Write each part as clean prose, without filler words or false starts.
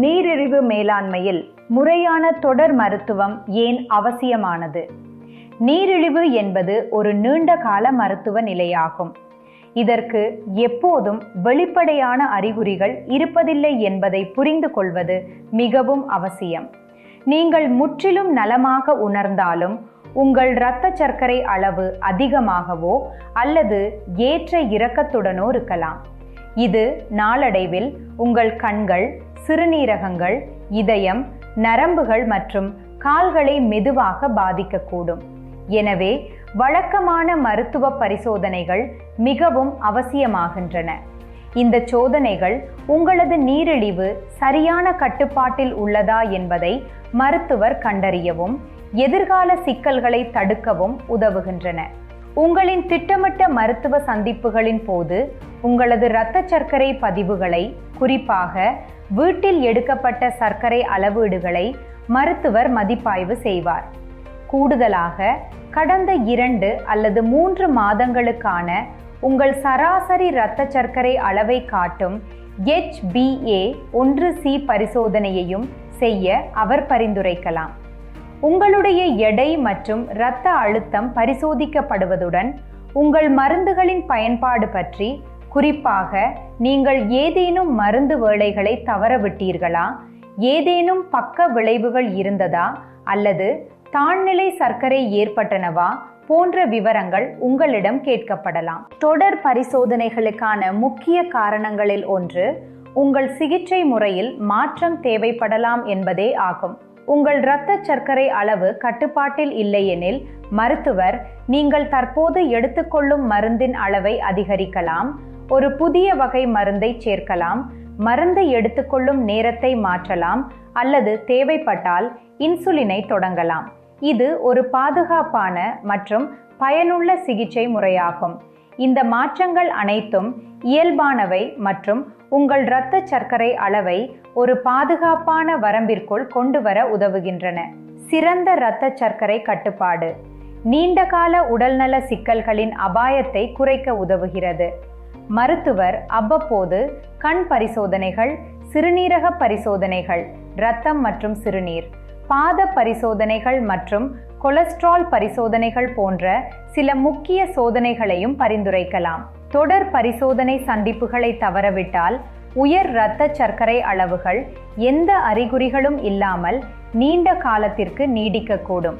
நீரிழிவு மேலாண்மையில் முறையான தொடர் மருத்துவம் ஏன் அவசியமானது? நீரிழிவு என்பது ஒரு நீண்ட கால மருத்துவ நிலையாகும். இதற்கு எப்போதும் வெளிப்படையான அறிகுறிகள் இருப்பதில்லை என்பதை புரிந்து கொள்வது மிகவும் அவசியம். நீங்கள் முற்றிலும் நலமாக உணர்ந்தாலும் உங்கள் இரத்த சர்க்கரை அளவு அதிகமாகவோ அல்லது ஏற்ற இறக்கத்துடனோ இருக்கலாம். இது நாளடைவில் உங்கள் கண்கள், சிறுநீரகங்கள், இதயம், நரம்புகள் மற்றும் கால்களை மெதுவாக பாதிக்கக்கூடும். எனவே வழக்கமான மருத்துவ பரிசோதனைகள் மிகவும் அவசியமாகின்றன. இந்த சோதனைகள் உங்களது நீரிழிவு சரியான கட்டுப்பாட்டில் உள்ளதா என்பதை மருத்துவர் கண்டறியவும் எதிர்கால சிக்கல்களை தடுக்கவும் உதவுகின்றன. உங்களின் திட்டமிட்ட மருத்துவ சந்திப்புகளின் போது உங்களது இரத்த சர்க்கரை பதிவுகளை, குறிப்பாக வீட்டில் எடுக்கப்பட்ட சர்க்கரை அளவீடுகளை மருத்துவர் மதிப்பாய்வு செய்வார். கூடுதலாக கடந்த 2 அல்லது 3 மாதங்களுக்கான உங்கள் சராசரி இரத்த சர்க்கரை அளவை காட்டும் HbA1c பரிசோதனையையும் செய்ய அவர் பரிந்துரைக்கலாம். உங்களுடைய எடை மற்றும் இரத்த அழுத்தம் பரிசோதிக்கப்படுவதுடன் உங்கள் மருந்துகளின் பயன்பாடு பற்றி, குறிப்பாக நீங்கள் ஏதேனும் மருந்து வேளைகளை தவறவிட்டீர்களா, ஏதேனும் பக்க விளைவுகள் இருந்ததா அல்லது தாழ்நிலை சர்க்கரை ஏற்பட்டனவா போன்ற விவரங்கள் உங்களிடம் கேட்கப்படலாம். தொடர் பரிசோதனைகளுக்கான முக்கிய காரணங்களில் ஒன்று உங்கள் சிகிச்சை முறையில் மாற்றம் தேவைப்படலாம் என்பதே ஆகும். உங்கள் இரத்த சர்க்கரை அளவு கட்டுப்பாட்டில் இல்லையெனில் மருத்துவர் நீங்கள் தற்போது எடுத்துக்கொள்ளும் மருந்தின் அளவை அதிகரிக்கலாம், ஒரு புதிய வகை மருந்தை சேர்க்கலாம், மருந்தை எடுத்துக்கொள்ளும் நேரத்தை மாற்றலாம் அல்லது தேவைப்பட்டால் இன்சுலினை தொடங்கலாம். இது ஒரு பாதுகாப்பான மற்றும் பயனுள்ள சிகிச்சை முறையாகும். இந்த மாற்றங்கள் அனைத்தும் இயல்பானவை மற்றும் உங்கள் இரத்த சர்க்கரை அளவை ஒரு பாதுகாப்பான வரம்பிற்குள் கொண்டு வர உதவுகின்றன. சிறந்த இரத்த சர்க்கரை கட்டுப்பாடு நீண்டகால உடல்நல சிக்கல்களின் அபாயத்தை குறைக்க உதவுகிறது. மருத்துவர் அவ்வப்போது கண் பரிசோதனைகள், சிறுநீரக பரிசோதனைகள், இரத்தம் மற்றும் சிறுநீர், பாத பரிசோதனைகள் மற்றும் கொலஸ்ட்ரால் பரிசோதனைகள் போன்ற சில முக்கிய சோதனைகளையும் பரிந்துரைக்கலாம். தொடர் பரிசோதனை சந்திப்புகளை தவறவிட்டால் உயர் இரத்த சர்க்கரை அளவுகள் எந்த அறிகுறிகளும் இல்லாமல் நீண்ட காலத்திற்கு நீடிக்கக்கூடும்.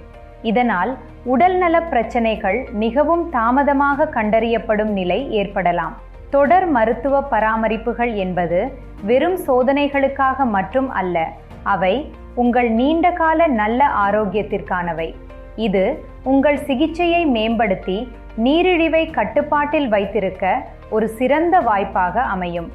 இதனால் உடல்நல பிரச்சனைகள் மிகவும் தாமதமாக கண்டறியப்படும் நிலை ஏற்படலாம். தொடர் மருத்துவ பராமரிப்புகள் என்பது வெறும் சோதனைகளுக்காக மட்டும் அல்ல, அவை உங்கள் நீண்டகால நல்ல ஆரோக்கியத்திற்கானவை. இது உங்கள் சிகிச்சையை மேம்படுத்தி நீரிழிவை கட்டுப்பாட்டில் வைத்திருக்க ஒரு சிறந்த வாய்ப்பாக அமையும்.